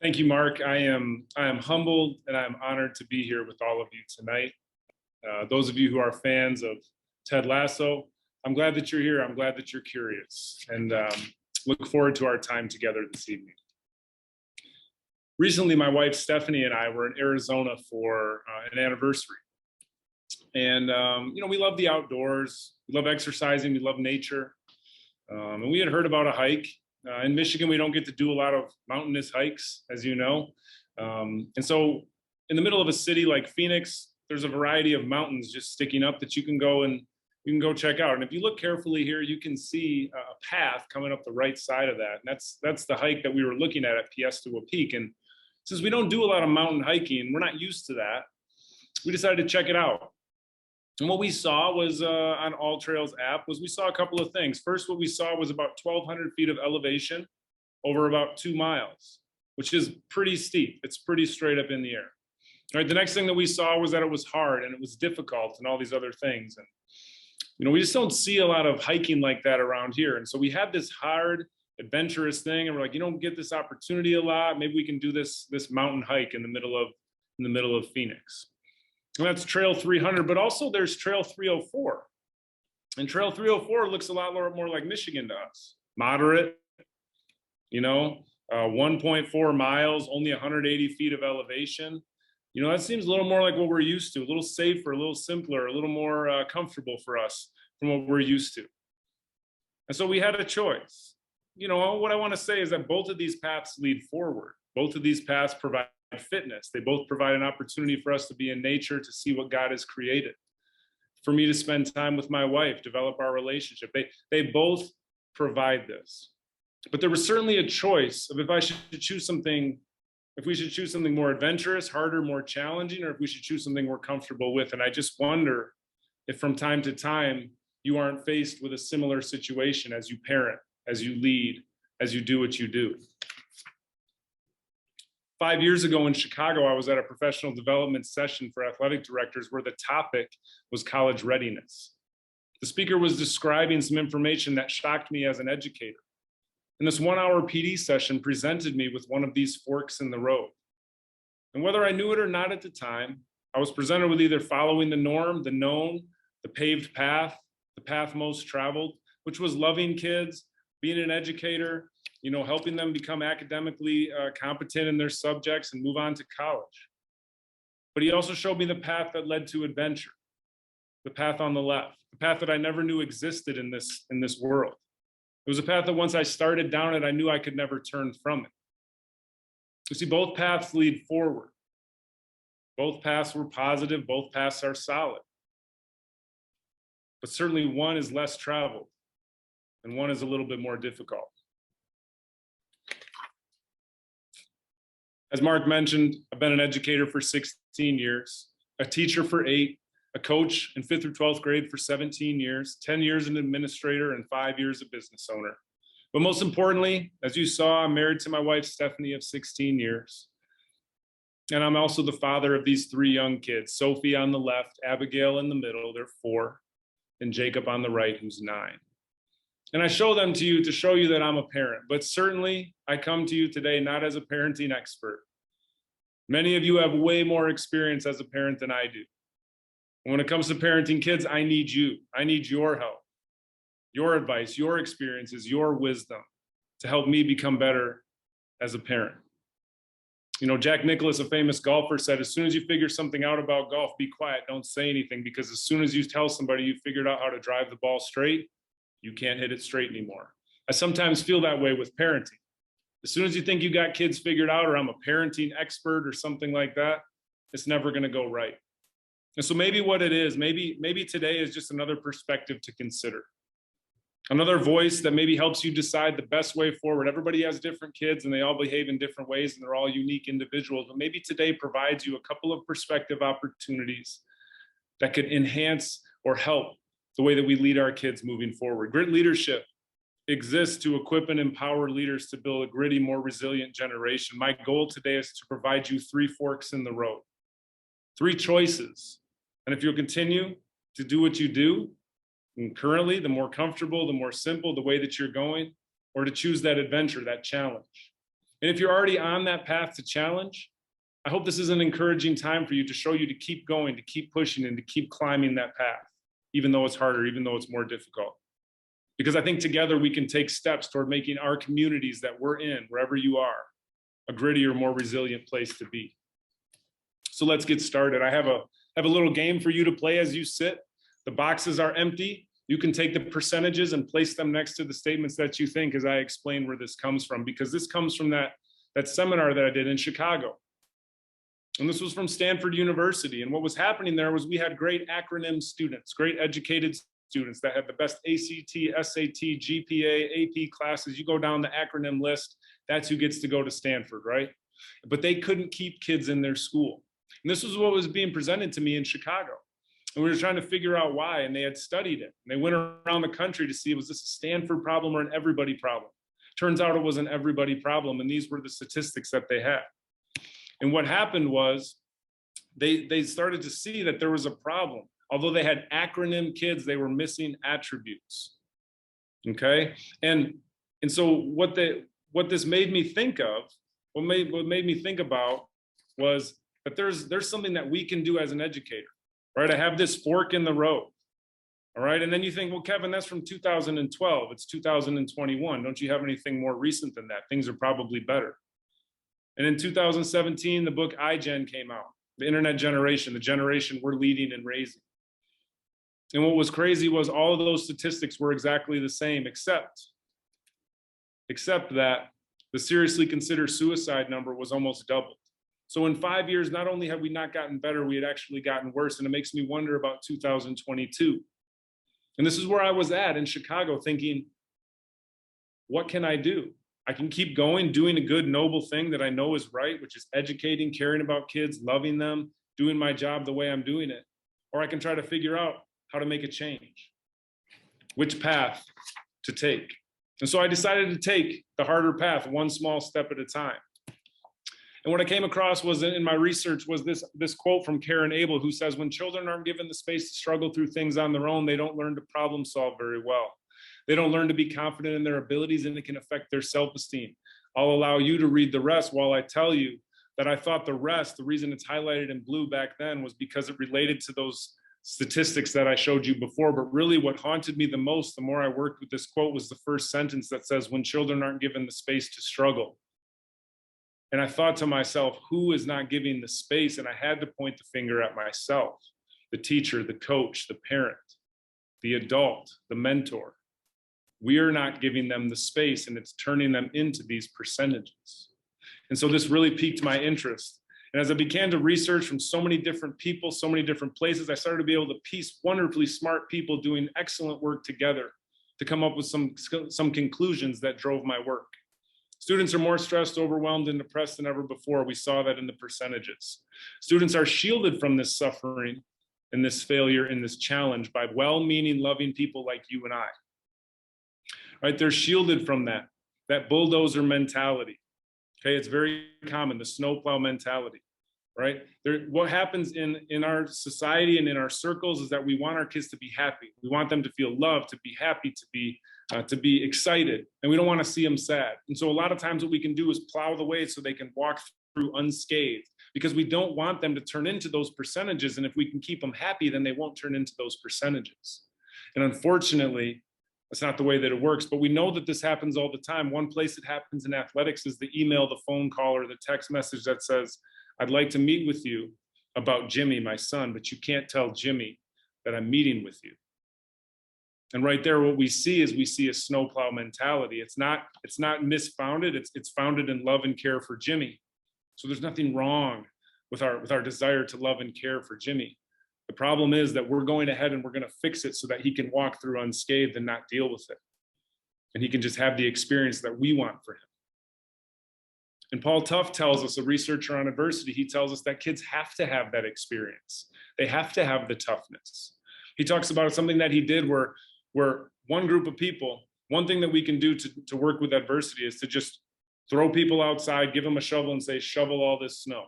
Thank you, Mark. I am humbled and I'm honored to be here with all of you tonight. Those of you who are fans of Ted Lasso, I'm glad that you're here. I'm glad that you're curious, and look forward to our time together this evening. Recently, my wife Stephanie and I were in Arizona for an anniversary, and we love the outdoors. We love exercising. We love nature, and we had heard about a hike. In Michigan, we don't get to do a lot of mountainous hikes, as you know. And so in the middle of a city like Phoenix, there's a variety of mountains just sticking up that you can go check out. And if you look carefully here, you can see a path coming up the right side of that. And that's the hike that we were looking at Piestewa Peak. And since we don't do a lot of mountain hiking, we're not used to that, we decided to check it out. And what we saw was on All Trails app was we saw a couple of things. First, what we saw was about 1,200 feet of elevation over about 2 miles, which is pretty steep. It's pretty straight up in the air. All right. The next thing that we saw was that it was hard and it was difficult and all these other things. And we just don't see a lot of hiking like that around here. And so we had this hard, adventurous thing, and we're like, you don't get this opportunity a lot. Maybe we can do this mountain hike in the middle of Phoenix. And that's Trail 300, but also there's Trail 304. And Trail 304 looks a lot more like Michigan to us. Moderate, 1.4 miles, only 180 feet of elevation. That seems a little more like what we're used to, a little safer, a little simpler, a little more comfortable for us from what we're used to. And so we had a choice. What I want to say is that both of these paths lead forward. Both of these paths provide fitness. They both provide an opportunity for us to be in nature, to see what God has created, for me to spend time with my wife, develop our relationship. They both provide this. But there was certainly a choice of if we should choose something more adventurous, harder, more challenging, or if we should choose something we're comfortable with. And I just wonder if from time to time you aren't faced with a similar situation as you parent, as you lead, as you do what you do. 5 years ago in Chicago, I was at a professional development session for athletic directors where the topic was college readiness. The speaker was describing some information that shocked me as an educator. And this 1-hour PD session presented me with one of these forks in the road. And whether I knew it or not at the time, I was presented with either following the norm, the known, the paved path, the path most traveled, which was loving kids, being an educator, helping them become academically competent in their subjects and move on to college. But he also showed me the path that led to adventure, the path on the left, the path that I never knew existed in this world. It was a path that once I started down it, I knew I could never turn from it. You see, both paths lead forward. Both paths were positive. Both paths are solid. But certainly one is less traveled and one is a little bit more difficult. As Mark mentioned, I've been an educator for 16 years, a teacher for 8, a coach in 5th through 12th grade for 17 years, 10 years an administrator, and 5 years a business owner. But most importantly, as you saw, I'm married to my wife, Stephanie, of 16 years. And I'm also the father of these 3 young kids, Sophie on the left, Abigail in the middle, they're 4, and Jacob on the right, who's 9. And I show them to you to show you that I'm a parent, but certainly I come to you today not as a parenting expert. Many of you have way more experience as a parent than I do. And when it comes to parenting kids, I need you. I need your help, your advice, your experiences, your wisdom to help me become better as a parent. Jack Nicklaus, a famous golfer, said, as soon as you figure something out about golf, be quiet, don't say anything, because as soon as you tell somebody you figured out how to drive the ball straight, you can't hit it straight anymore. I sometimes feel that way with parenting. As soon as you think you got kids figured out, or I'm a parenting expert or something like that, it's never going to go right. And so maybe what it is, maybe today is just another perspective to consider. Another voice that maybe helps you decide the best way forward. Everybody has different kids and they all behave in different ways and they're all unique individuals. But maybe today provides you a couple of perspective opportunities that could enhance or help the way that we lead our kids moving forward. Grit leadership exists to equip and empower leaders to build a gritty, more resilient generation. My goal today is to provide you 3 forks in the road, 3 choices. And if you'll continue to do what you do, and currently, the more comfortable, the more simple, the way that you're going, or to choose that adventure, that challenge. And if you're already on that path to challenge, I hope this is an encouraging time for you to show you to keep going, to keep pushing, and to keep climbing that path, even though it's harder, even though it's more difficult. Because I think together we can take steps toward making our communities that we're in, wherever you are, a grittier, more resilient place to be. So let's get started. I have a little game for you to play as you sit. The boxes are empty. You can take the percentages and place them next to the statements that you think, as I explain where this comes from, because this comes from that seminar that I did in Chicago. And this was from Stanford University. And what was happening there was we had great acronym students, great educated students that had the best ACT, SAT, GPA, AP classes. You go down the acronym list, that's who gets to go to Stanford, right? But they couldn't keep kids in their school. And this was what was being presented to me in Chicago. And we were trying to figure out why, and they had studied it. And they went around the country to see, was this a Stanford problem or an everybody problem? Turns out it was an everybody problem, and these were the statistics that they had. And what happened was they started to see that there was a problem. Although they had acronym kids, they were missing attributes. Okay, and so what this made me think of, what made me think about was that there's something that we can do as an educator, right? I have this fork in the road, all right? And then you think, well, Kevin, that's from 2012. It's 2021. Don't you have anything more recent than that? Things are probably better. And in 2017, the book iGen came out, the internet generation, the generation we're leading and raising. And what was crazy was all of those statistics were exactly the same, except that the seriously considered suicide number was almost doubled. So in 5 years, not only have we not gotten better, we had actually gotten worse. And it makes me wonder about 2022. And this is where I was at in Chicago thinking, what can I do? I can keep going, doing a good, noble thing that I know is right, which is educating, caring about kids, loving them, doing my job the way I'm doing it. Or I can try to figure out how to make a change, which path to take. And so I decided to take the harder path, one small step at a time. And what I came across was in my research was this quote from Karen Abel, who says, when children aren't given the space to struggle through things on their own, they don't learn to problem solve very well. They don't learn to be confident in their abilities, and it can affect their self-esteem. I'll allow you to read the rest while I tell you that I thought the rest, the reason it's highlighted in blue back then was because it related to those statistics that I showed you before. But really what haunted me the most, the more I worked with this quote, was the first sentence that says, when children aren't given the space to struggle. And I thought to myself, who is not giving the space? And I had to point the finger at myself, the teacher, the coach, the parent, the adult, the mentor. We are not giving them the space, and it's turning them into these percentages. And so this really piqued my interest. And as I began to research from so many different people, so many different places, I started to be able to piece wonderfully smart people doing excellent work together to come up with some conclusions that drove my work. Students are more stressed, overwhelmed, and depressed than ever before. We saw that in the percentages. Students are shielded from this suffering and this failure and this challenge by well-meaning, loving people like you and I. Right? They're shielded from that bulldozer mentality. Okay, it's very common, the snowplow mentality, right? What happens in our society and in our circles is that we want our kids to be happy. We want them to feel loved, to be happy, to be excited, and we don't want to see them sad. And so a lot of times what we can do is plow the way so they can walk through unscathed, because we don't want them to turn into those percentages. And if we can keep them happy, then they won't turn into those percentages. And unfortunately, that's not the way that it works, but we know that this happens all the time. One place it happens in athletics is the email, the phone call, or the text message that says, I'd like to meet with you about Jimmy, my son, but you can't tell Jimmy that I'm meeting with you. And right there, what we see is a snowplow mentality. It's not misfounded, it's founded in love and care for Jimmy. So there's nothing wrong with our desire to love and care for Jimmy. The problem is that we're going ahead and we're going to fix it so that he can walk through unscathed and not deal with it. And he can just have the experience that we want for him. And Paul Tough tells us, a researcher on adversity, he tells us that kids have to have that experience. They have to have the toughness. He talks about something that he did where one group of people, one thing that we can do to work with adversity is to just throw people outside, give them a shovel and say, shovel all this snow.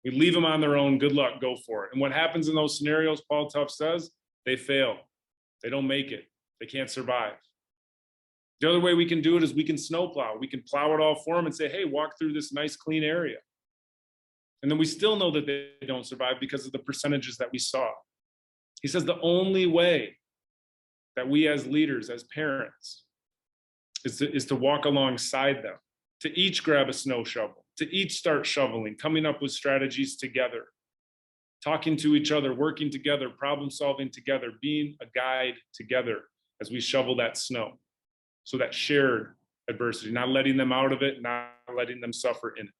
We leave them on their own, good luck, go for it. And what happens in those scenarios, Paul Tough says, they fail. They don't make it. They can't survive. The other way we can do it is we can snowplow. We can plow it all for them and say, hey, walk through this nice clean area. And then we still know that they don't survive because of the percentages that we saw. He says the only way that we as leaders, as parents, is to walk alongside them, to each grab a snow shovel, to each start shoveling, coming up with strategies together, talking to each other, working together, problem solving together, being a guide together as we shovel that snow. So that shared adversity, not letting them out of it, not letting them suffer in it.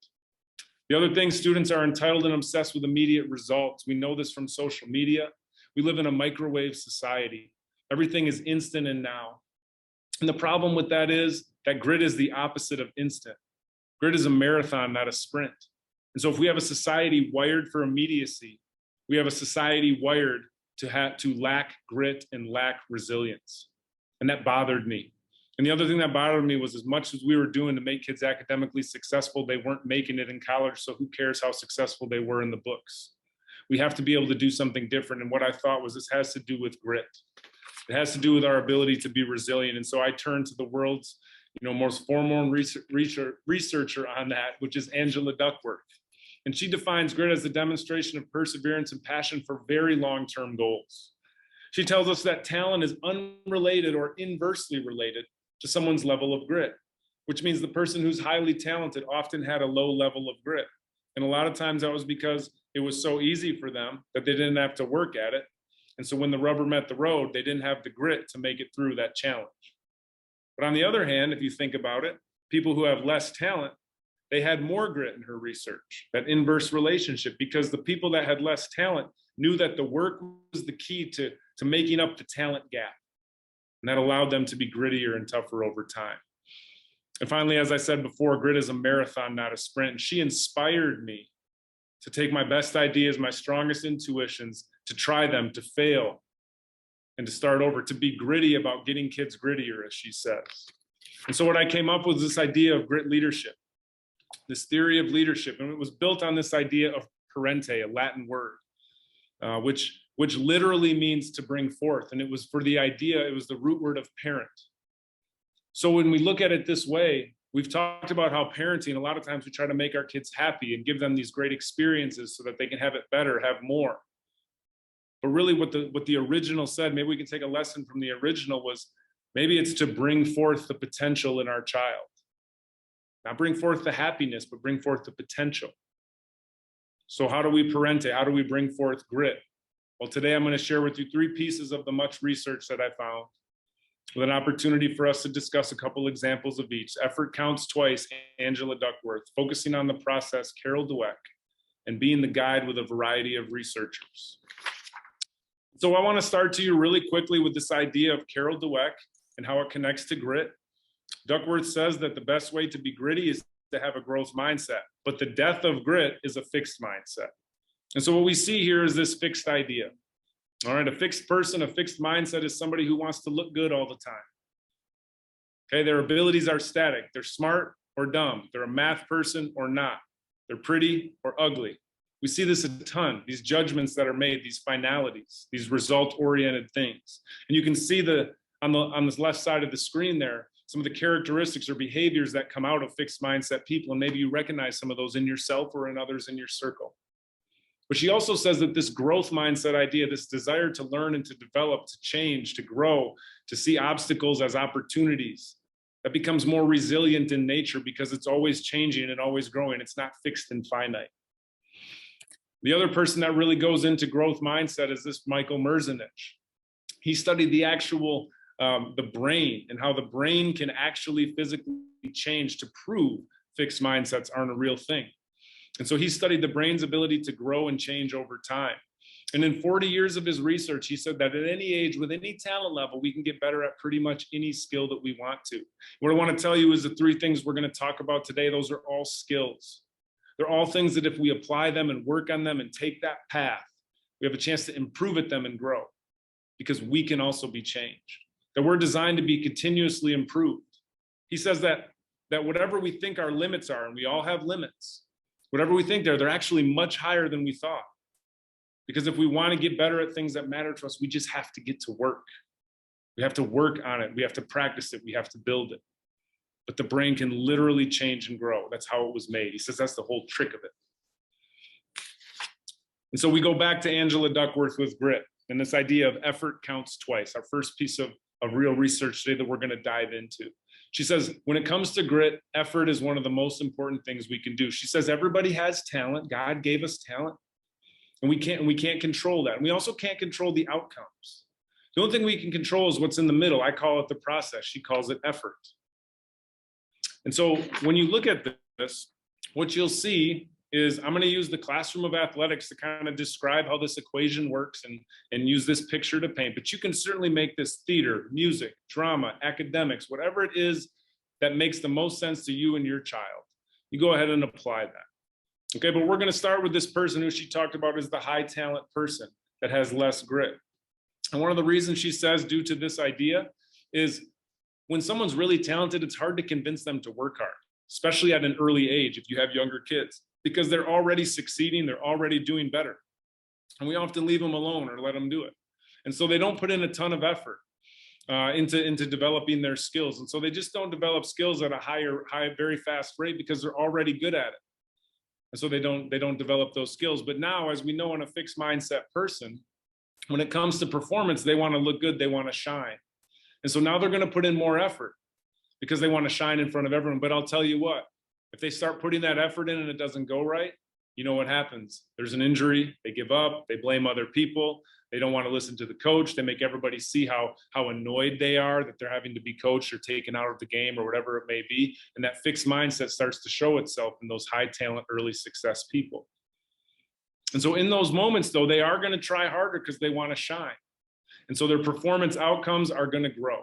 The other thing, students are entitled and obsessed with immediate results. We know this from social media. We live in a microwave society. Everything is instant and now. And the problem with that is that grit is the opposite of instant. Grit is a marathon, not a sprint. And so if we have a society wired for immediacy, we have a society wired to lack grit and lack resilience. And that bothered me. And the other thing that bothered me was as much as we were doing to make kids academically successful, they weren't making it in college, so who cares how successful they were in the books? We have to be able to do something different. And what I thought was this has to do with grit. It has to do with our ability to be resilient. And so I turned to the world's most formal researcher on that, which is Angela Duckworth. And she defines grit as the demonstration of perseverance and passion for very long-term goals. She tells us that talent is unrelated or inversely related to someone's level of grit, which means the person who's highly talented often had a low level of grit. And a lot of times that was because it was so easy for them that they didn't have to work at it. And so when the rubber met the road, they didn't have the grit to make it through that challenge. But on the other hand, if you think about it, people who have less talent, they had more grit in her research, that inverse relationship, because the people that had less talent knew that the work was the key to making up the talent gap. And that allowed them to be grittier and tougher over time. And finally, as I said before, grit is a marathon, not a sprint. And she inspired me to take my best ideas, my strongest intuitions, to try them, to fail, and to start over, to be gritty about getting kids grittier, as she says. And so what I came up with was this idea of grit leadership, this theory of leadership. And it was built on this idea of parente, a Latin word, which literally means to bring forth. And it was the root word of parent. So when we look at it this way, we've talked about how parenting, a lot of times we try to make our kids happy and give them these great experiences so that they can have it better, have more. But really what the original said, maybe we can take a lesson from the original, was maybe it's to bring forth the potential in our child. Not bring forth the happiness, but bring forth the potential. So how do we parente? How do we bring forth grit? Well, today I'm going to share with you 3 pieces of the much research that I found, with an opportunity for us to discuss a couple examples of each. Effort Counts Twice, Angela Duckworth, Focusing on the Process, Carol Dweck, and Being the Guide with a Variety of Researchers. So I want to start to you really quickly with this idea of Carol Dweck and how it connects to grit. Duckworth says that the best way to be gritty is to have a growth mindset, but the death of grit is a fixed mindset. And so what we see here is this fixed idea. All right, a fixed person, a fixed mindset is somebody who wants to look good all the time. Okay, their abilities are static. They're smart or dumb. They're a math person or not. They're pretty or ugly. We see this a ton, these judgments that are made, these finalities, these result-oriented things. And you can see on the left side of the screen there, some of the characteristics or behaviors that come out of fixed mindset people. And maybe you recognize some of those in yourself or in others in your circle. But she also says that this growth mindset idea, this desire to learn and to develop, to change, to grow, to see obstacles as opportunities, that becomes more resilient in nature because it's always changing and always growing. It's not fixed and finite. The other person that really goes into growth mindset is this Michael Merzenich. He studied the brain and how the brain can actually physically change to prove fixed mindsets aren't a real thing. And so he studied the brain's ability to grow and change over time. And in 40 years of his research, he said that at any age, with any talent level, we can get better at pretty much any skill that we want to. What I want to tell you is the 3 things we're going to talk about today, those are all skills. They're all things that if we apply them and work on them and take that path, we have a chance to improve at them and grow, because we can also be changed, that we're designed to be continuously improved. He says that whatever we think our limits are, and we all have limits, whatever we think they're actually much higher than we thought. Because if we want to get better at things that matter to us, we just have to get to work. We have to work on it. We have to practice it. We have to build it. But the brain can literally change and grow. That's how it was made. He says that's the whole trick of it. And so we go back to Angela Duckworth with grit and this idea of effort counts twice, our first piece of real research today that we're going to dive into. She says, when it comes to grit, effort is one of the most important things we can do. She says, everybody has talent. God gave us talent, and we can't control that. And we also can't control the outcomes. The only thing we can control is what's in the middle. I call it the process. She calls it effort. And so when you look at this, what you'll see is I'm going to use the classroom of athletics to kind of describe how this equation works and use this picture to paint. But you can certainly make this theater, music, drama, academics, whatever it is that makes the most sense to you and your child. You go ahead and apply that. Okay, but we're going to start with this person who she talked about as the high talent person that has less grit. And one of the reasons she says due to this idea is when someone's really talented, it's hard to convince them to work hard, especially at an early age if you have younger kids, because they're already succeeding, they're already doing better. And we often leave them alone or let them do it. And so they don't put in a ton of effort into developing their skills. And so they just don't develop skills at a very fast rate because they're already good at it. And so they don't develop those skills. But now, as we know, in a fixed mindset person, when it comes to performance, they want to look good, they want to shine. And so now they're going to put in more effort because they want to shine in front of everyone. But I'll tell you what, if they start putting that effort in and it doesn't go right, you know what happens? There's an injury, they give up, they blame other people, they don't want to listen to the coach, they make everybody see how annoyed they are that they're having to be coached or taken out of the game or whatever it may be. And that fixed mindset starts to show itself in those high talent, early success people. And so in those moments, though, they are going to try harder because they want to shine. And so their performance outcomes are going to grow.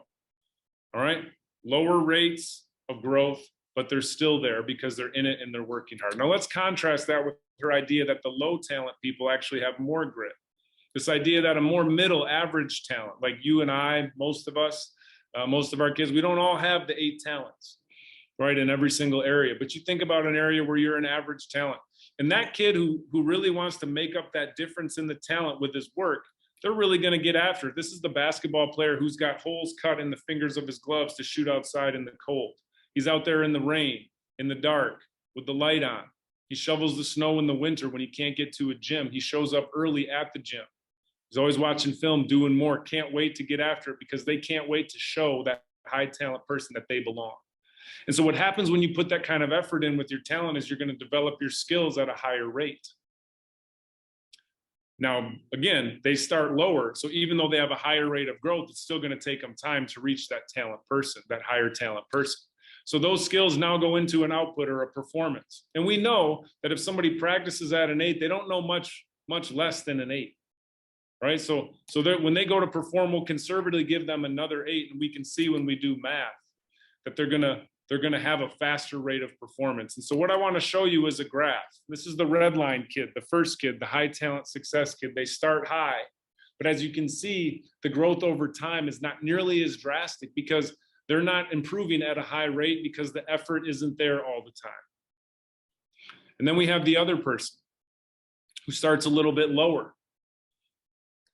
All right? Lower rates of growth, but they're still there because they're in it and they're working hard. Now let's contrast that with her idea that the low talent people actually have more grit. This idea that a more middle average talent, like you and I, most of us, most of our kids, we don't all have the 8 talents, right, in every single area. But you think about an area where you're an average talent. And that kid who really wants to make up that difference in the talent with his work, they're really going to get after it. This is the basketball player who's got holes cut in the fingers of his gloves to shoot outside in the cold. He's out there in the rain, in the dark, with the light on. He shovels the snow in the winter when he can't get to a gym. He shows up early at the gym. He's always watching film, doing more. Can't wait to get after it because they can't wait to show that high talent person that they belong. And so what happens when you put that kind of effort in with your talent is you're going to develop your skills at a higher rate. Now, again, they start lower. So even though they have a higher rate of growth, it's still going to take them time to reach that talent person, that higher talent person. So those skills now go into an output or a performance. And we know that if somebody practices at an 8, they don't know much less than an 8. Right? So when they go to perform, we'll conservatively give them another 8. And we can see when we do math that they're going to have a faster rate of performance. And so what I want to show you is a graph. This is the red line kid, the first kid, the high talent success kid. They start high, but as you can see, the growth over time is not nearly as drastic because they're not improving at a high rate because the effort isn't there all the time. And then we have the other person who starts a little bit lower.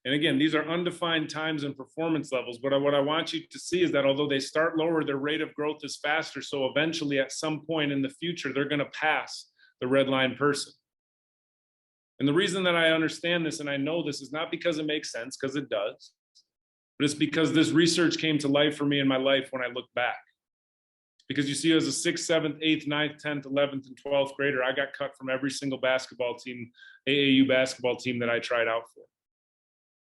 And again, these are undefined times and performance levels, but what I want you to see is that although they start lower, their rate of growth is faster. So eventually at some point in the future, they're going to pass the red line person. And the reason that I understand this and I know this is not because it makes sense, because it does, but it's because this research came to life for me in my life when I look back. Because you see, as a 6th, 7th, 8th, 9th, 10th, 11th, and 12th grader, I got cut from every single basketball team, AAU basketball team that I tried out for.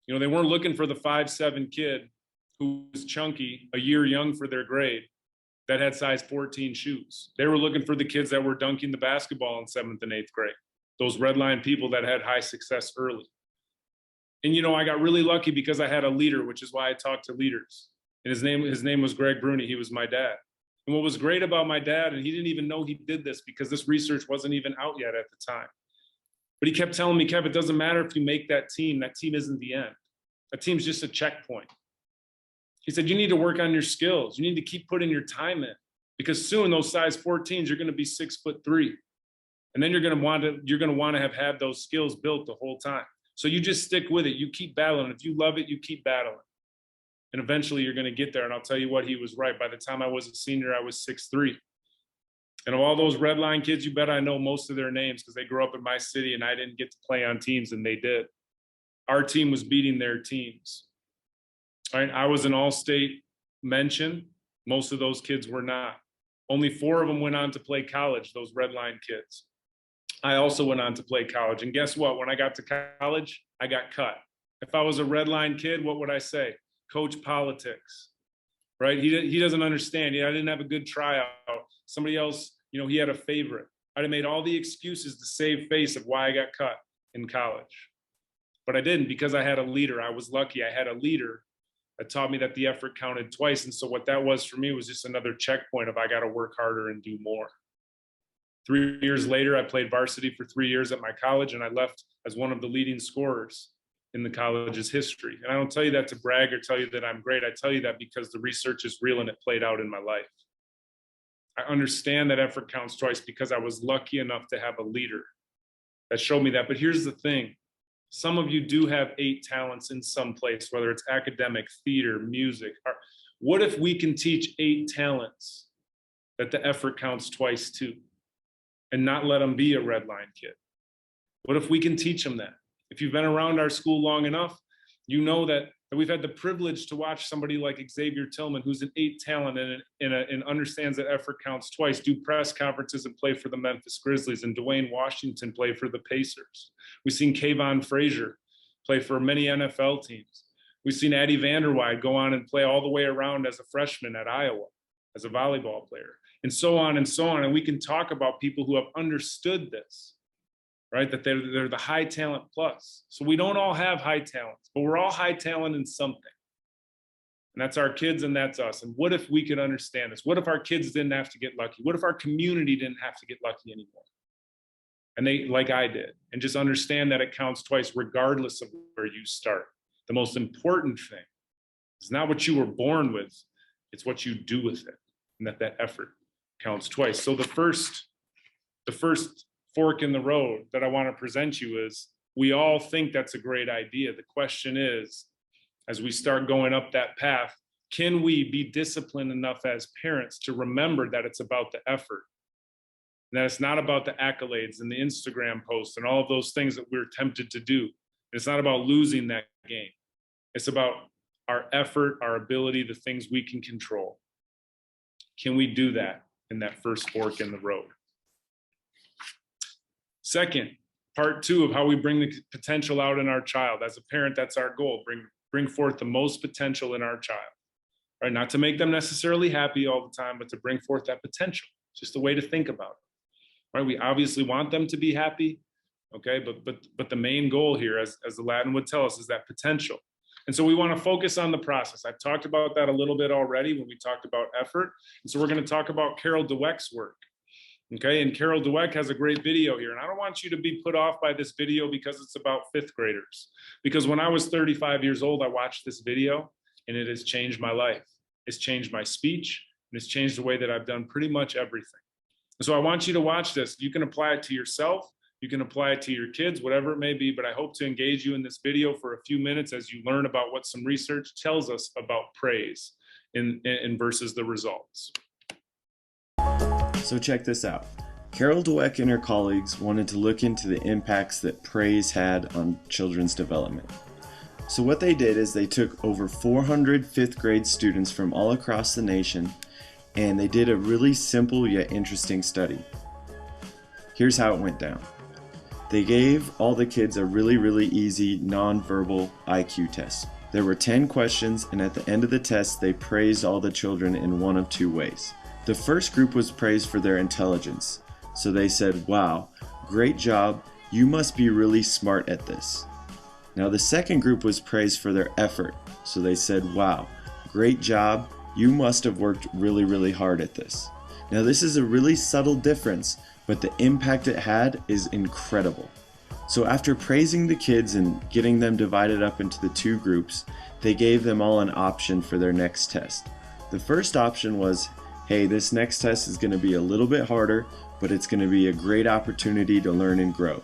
You know, they weren't looking for the 5'7" kid who was chunky, a year young for their grade, that had size 14 shoes. They were looking for the kids that were dunking the basketball in 7th and 8th grade, those red line people that had high success early. And, you know, I got really lucky because I had a leader, which is why I talked to leaders. And his name was Greg Bruni. He was my dad. And what was great about my dad, and he didn't even know he did this because this research wasn't even out yet at the time. But he kept telling me, Kev, it doesn't matter if you make that team isn't the end. That team's just a checkpoint. He said, you need to work on your skills. You need to keep putting your time in because soon those size 14s, you're going to be 6'3". And then you're going to want to have had those skills built the whole time. So you just stick with it. You keep battling. If you love it, you keep battling. And eventually you're going to get there. And I'll tell you what, he was right. By the time I was a senior, I was 6'3". And of all those red line kids, you bet I know most of their names because they grew up in my city and I didn't get to play on teams and they did. Our team was beating their teams. All right, I was an all-state mention. Most of those kids were not. Only 4 of them went on to play college, those red line kids. I also went on to play college. And guess what? When I got to college, I got cut. If I was a red line kid, what would I say? Coach politics, right? He doesn't understand. I didn't have a good tryout. Somebody else, he had a favorite. I'd have made all the excuses to save face of why I got cut in college. But I didn't because I had a leader. I was lucky. I had a leader that taught me that the effort counted twice. And so what that was for me was just another checkpoint of I got to work harder and do more. 3 years later, I played varsity for 3 years at my college, and I left as one of the leading scorers in the college's history. And I don't tell you that to brag or tell you that I'm great. I tell you that because the research is real and it played out in my life. I understand that effort counts twice because I was lucky enough to have a leader that showed me that. But here's the thing. Some of you do have 8 talents in some place, whether it's academic, theater, music. Art. What if we can teach 8 talents that the effort counts twice too, and not let them be a red line kid? What if we can teach them that? If you've been around our school long enough, you know that we've had the privilege to watch somebody like Xavier Tillman, who's an 8 talent and understands that effort counts twice, do press conferences and play for the Memphis Grizzlies, and Dwayne Washington play for the Pacers. We've seen Kayvon Frazier play for many NFL teams. We've seen Addie Vanderweide go on and play all the way around as a freshman at Iowa, as a volleyball player, and so on and so on. And we can talk about people who have understood this, right? That they're the high talent plus. So we don't all have high talents, but we're all high talent in something. And that's our kids and that's us. And what if we could understand this? What if our kids didn't have to get lucky? What if our community didn't have to get lucky anymore? And they, like I did, and just understand that it counts twice regardless of where you start. The most important thing is not what you were born with, it's what you do with it. And that effort counts twice. So the first fork in the road that I want to present you is, we all think that's a great idea. The question is, as we start going up that path, can we be disciplined enough as parents to remember that it's about the effort, and that it's not about the accolades and the Instagram posts and all of those things that we're tempted to do. It's not about losing that game. It's about our effort, our ability, the things we can control. Can we do that in that first fork in the road? Second, part 2 of how we bring the potential out in our child. As a parent, that's our goal. Bring forth the most potential in our child. Right? Not to make them necessarily happy all the time, but to bring forth that potential. It's just a way to think about it. Right? We obviously want them to be happy, okay? But the main goal here, as the Latin would tell us, is that potential. And so we want to focus on the process. I've talked about that a little bit already when we talked about effort. And so we're going to talk about Carol Dweck's work. Okay, and Carol Dweck has a great video here. And I don't want you to be put off by this video because it's about 5th graders. Because when I was 35 years old, I watched this video and it has changed my life. It's changed my speech and it's changed the way that I've done pretty much everything. And so I want you to watch this. You can apply it to yourself. You can apply it to your kids, whatever it may be, but I hope to engage you in this video for a few minutes as you learn about what some research tells us about praise in versus the results. So check this out. Carol Dweck and her colleagues wanted to look into the impacts that praise had on children's development. So what they did is they took over 400 5th grade students from all across the nation, and they did a really simple yet interesting study. Here's how it went down. They gave all the kids a really easy non-verbal IQ test. There were 10 questions, and at the end of the test, they praised all the children in one of 2 ways. The first group was praised for their intelligence. So they said, "Wow, great job, you must be really smart at this." Now the second group was praised for their effort. So they said, "Wow, great job, you must have worked really hard at this." Now this is a really subtle difference, but the impact it had is incredible. So after praising the kids and getting them divided up into the 2 groups, they gave them all an option for their next test. The first option was, hey, this next test is going to be a little bit harder, but it's going to be a great opportunity to learn and grow.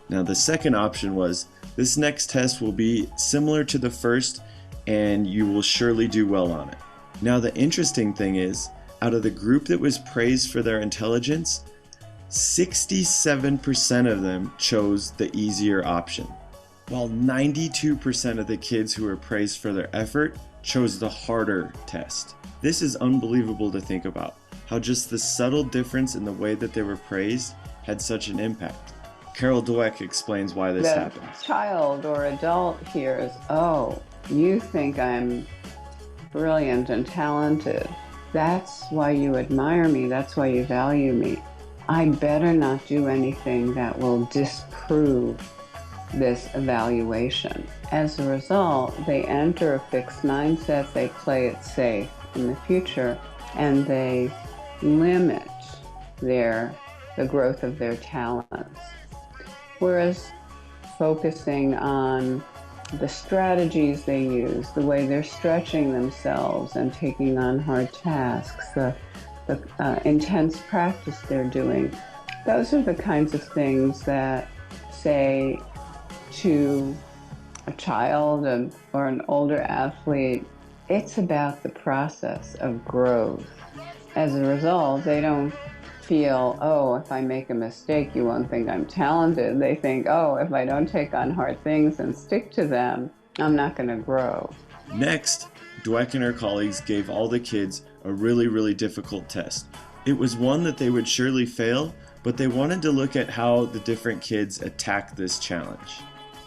Now the second option was, this next test will be similar to the first, and you will surely do well on it. Now, the interesting thing is, out of the group that was praised for their intelligence, 67% of them chose the easier option, while 92% of the kids who were praised for their effort chose the harder test. This is unbelievable to think about, how just the subtle difference in the way that they were praised had such an impact. Carol Dweck explains why this happens. The child or adult hears, oh, you think I'm brilliant and talented. That's why you admire me. That's why you value me. I better not do anything that will disprove this evaluation. As a result, they enter a fixed mindset, they play it safe in the future, and they limit the growth of their talents. Whereas focusing on the strategies they use, the way they're stretching themselves and taking on hard tasks, the intense practice they're doing, those are the kinds of things that say to a child or an older athlete, it's about the process of growth. As a result, they don't feel, oh, if I make a mistake, you won't think I'm talented. They think, oh, if I don't take on hard things and stick to them, I'm not going to grow. Next, Dweck and her colleagues gave all the kids a really difficult test. It was one that they would surely fail, but they wanted to look at how the different kids attacked this challenge.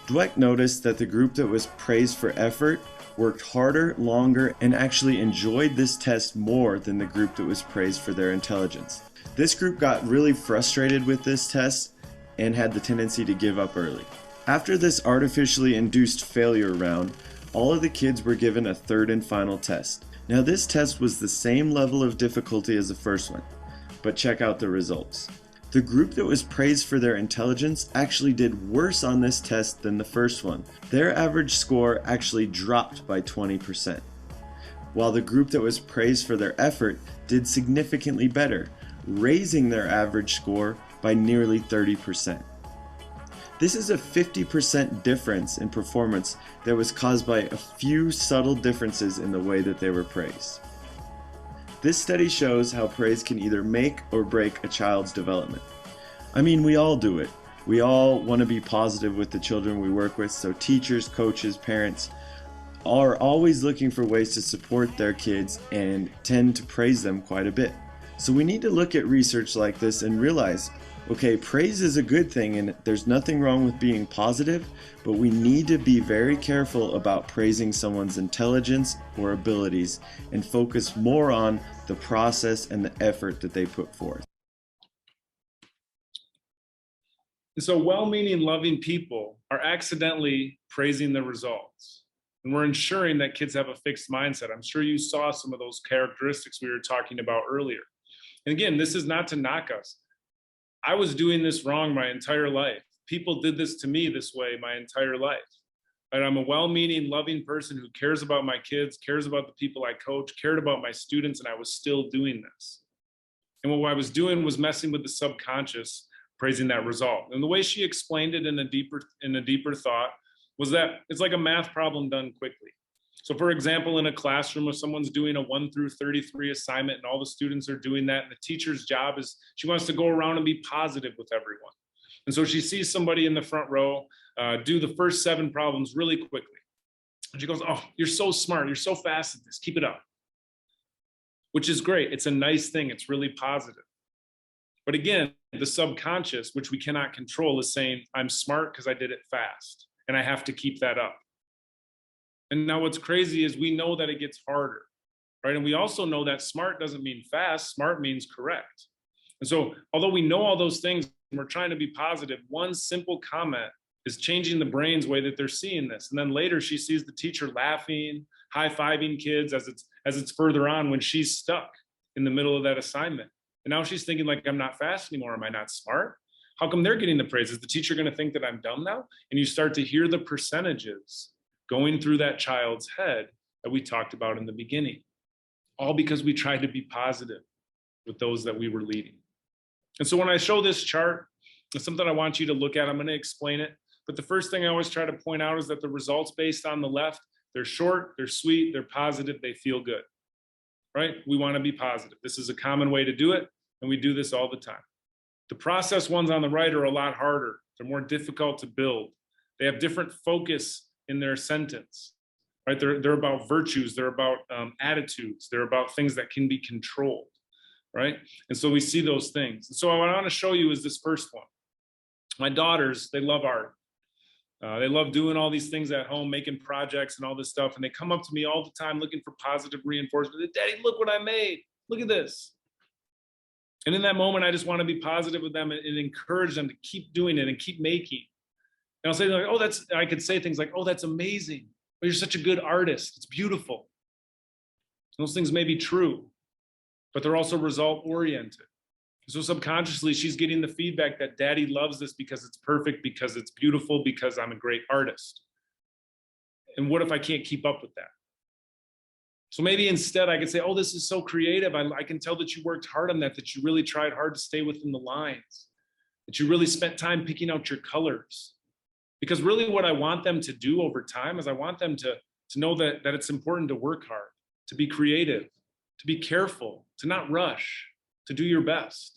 Dweck noticed that the group that was praised for effort worked harder, longer, and actually enjoyed this test more than the group that was praised for their intelligence. This group got really frustrated with this test and had the tendency to give up early. After this artificially induced failure round, all of the kids were given a third and final test. Now, this test was the same level of difficulty as the first one, but check out the results. The group that was praised for their intelligence actually did worse on this test than the first one. Their average score actually dropped by 20%, while the group that was praised for their effort did significantly better, raising their average score by nearly 30%. This is a 50% difference in performance that was caused by a few subtle differences in the way that they were praised. This study shows how praise can either make or break a child's development. I mean, we all do it. We all want to be positive with the children we work with, so teachers, coaches, parents are always looking for ways to support their kids and tend to praise them quite a bit. So we need to look at research like this and realize, okay, praise is a good thing and there's nothing wrong with being positive, but we need to be very careful about praising someone's intelligence or abilities and focus more on the process and the effort that they put forth. So well-meaning, loving people are accidentally praising the results. And we're ensuring that kids have a fixed mindset. I'm sure you saw some of those characteristics we were talking about earlier. And again, this is not to knock us. I was doing this wrong my entire life. People did this to me this way my entire life. And I'm a well-meaning, loving person who cares about my kids, cares about the people I coach, cared about my students, and I was still doing this. And what I was doing was messing with the subconscious, praising that result. And the way she explained it in a deeper thought was that it's like a math problem done quickly. So for example, in a classroom, if someone's doing a 1 through 33 assignment and all the students are doing that, and the teacher's job is, she wants to go around and be positive with everyone. And so she sees somebody in the front row do the first 7 problems really quickly. And she goes, oh, you're so smart. You're so fast at this. Keep it up. Which is great. It's a nice thing. It's really positive. But again, the subconscious, which we cannot control, is saying, I'm smart because I did it fast and I have to keep that up. And now what's crazy is we know that it gets harder, right? And we also know that smart doesn't mean fast. Smart means correct. And so although we know all those things and we're trying to be positive, one simple comment is changing the brain's way that they're seeing this. And then later she sees the teacher laughing, high-fiving kids as it's further on when she's stuck in the middle of that assignment. And now she's thinking like, I'm not fast anymore. Am I not smart? How come they're getting the praise? Is the teacher going to think that I'm dumb now? And you start to hear the percentages going through that child's head that we talked about in the beginning, all because we tried to be positive with those that we were leading. And so when I show this chart, it's something I want you to look at. I'm going to explain it. But the first thing I always try to point out is that the results based on the left, They're short, they're sweet, they're positive, they feel good, right? We want to be positive. This is a common way to do it, and we do this all the time. The process ones on the right are a lot harder. They're more difficult to build. They have different focus in their sentence, right? They're about virtues, they're about attitudes, they're about things that can be controlled, right? And so we see those things. So what I want to show you is this first one. My daughters, they love art. They love doing all these things at home, making projects and all this stuff. And they come up to me all the time looking for positive reinforcement. Daddy, look what I made. Look at this. And in that moment, I just want to be positive with them and encourage them to keep doing it and keep making. And I'll say, like, oh, I could say things like, oh, that's amazing. But you're such a good artist. It's beautiful. Those things may be true, but they're also result oriented. So subconsciously, she's getting the feedback that daddy loves this because it's perfect, because it's beautiful, because I'm a great artist. And what if I can't keep up with that? So maybe instead I could say, oh, this is so creative. I can tell that you worked hard on that you really tried hard to stay within the lines, that you really spent time picking out your colors. Because really what I want them to do over time is I want them to know that it's important to work hard, to be creative, to be careful, to not rush, to do your best.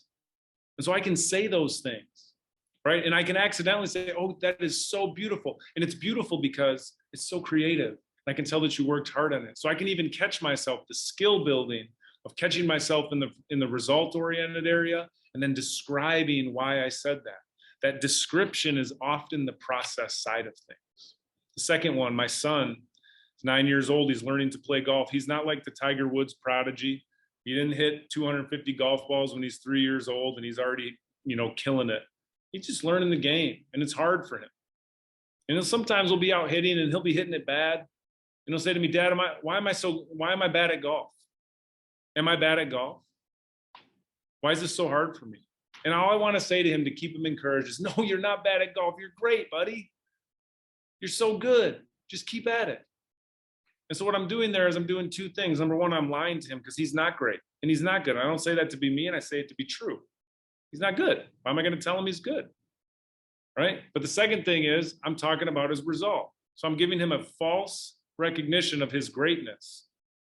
And so I can say those things, right? And I can accidentally say, oh, that is so beautiful. And it's beautiful because it's so creative. I can tell that you worked hard on it. So I can even catch myself, the skill building of catching myself in the result-oriented area and then describing why I said that. That description is often the process side of things. The second one, my son is 9 years old. He's learning to play golf. He's not like the Tiger Woods prodigy. He didn't hit 250 golf balls when he's 3 years old and he's already, killing it. He's just learning the game, and it's hard for him. And sometimes we'll be out hitting and he'll be hitting it bad. And he'll say to me, Dad, why am I bad at golf? Am I bad at golf? Why is this so hard for me? And all I want to say to him to keep him encouraged is, no, you're not bad at golf. You're great, buddy. You're so good. Just keep at it. And so what I'm doing there is I'm doing two things. Number one, I'm lying to him because he's not great and he's not good. I don't say that to be me, and I say it to be true. He's not good. Why am I going to tell him he's good? Right? But the second thing is I'm talking about his result. So I'm giving him a false recognition of his greatness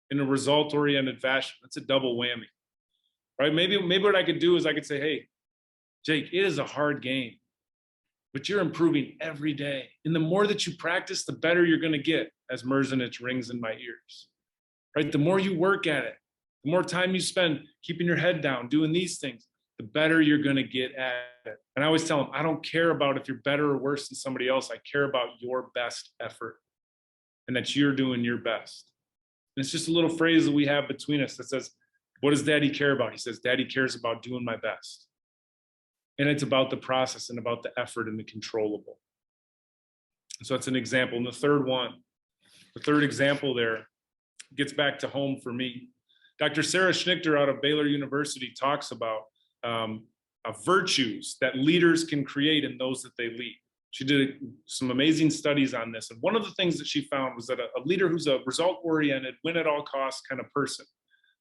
in a result-oriented fashion. That's a double whammy, right? Maybe what I could do is I could say, hey, Jake, it is a hard game, but you're improving every day. And the more that you practice, the better you're going to get, as Merzenich rings in my ears, right? The more you work at it, the more time you spend keeping your head down, doing these things, the better you're going to get at it. And I always tell them, I don't care about if you're better or worse than somebody else. I care about your best effort and that you're doing your best. And it's just a little phrase that we have between us that says, what does Daddy care about? He says, Daddy cares about doing my best. And it's about the process and about the effort and the controllable. And so that's an example. And the third example there gets back to home for me. Dr. Sarah Schnichter out of Baylor University talks about virtues that leaders can create in those that they lead. She did some amazing studies on this. And one of the things that she found was that a leader who's a result-oriented, win-at-all-costs kind of person,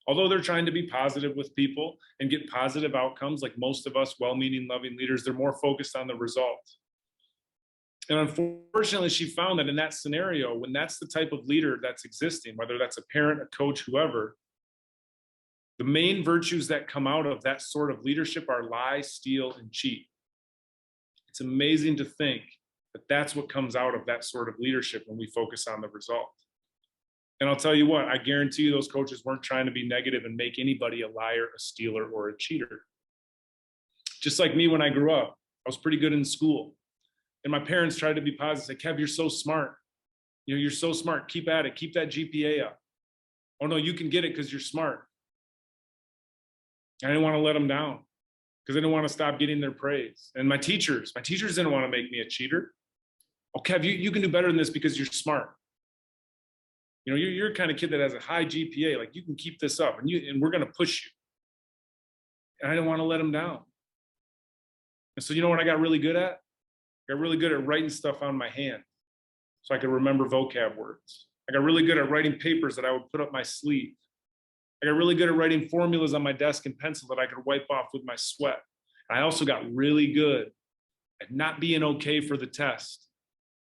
although they're trying to be positive with people and get positive outcomes, like most of us well-meaning, loving leaders, they're more focused on the result. And unfortunately, she found that in that scenario, when that's the type of leader that's existing, whether that's a parent, a coach, whoever, the main virtues that come out of that sort of leadership are lie, steal, and cheat. It's amazing to think that that's what comes out of that sort of leadership when we focus on the result. And I'll tell you what, I guarantee you those coaches weren't trying to be negative and make anybody a liar, a stealer, or a cheater. Just like me when I grew up, I was pretty good in school. And my parents tried to be positive, say, Kev, you're so smart. You're so smart. Keep at it. Keep that GPA up. Oh, no, you can get it because you're smart. I didn't want to let them down because I didn't want to stop getting their praise. And my teachers didn't want to make me a cheater. Oh, Kev, you can do better than this because you're smart. You're the kind of kid that has a high GPA. Like, you can keep this up and we're going to push you. And I didn't want to let them down. And so you know what I got really good at? I got really good at writing stuff on my hand so I could remember vocab words. I got really good at writing papers that I would put up my sleeve. I got really good at writing formulas on my desk in pencil that I could wipe off with my sweat. I also got really good at not being okay for the test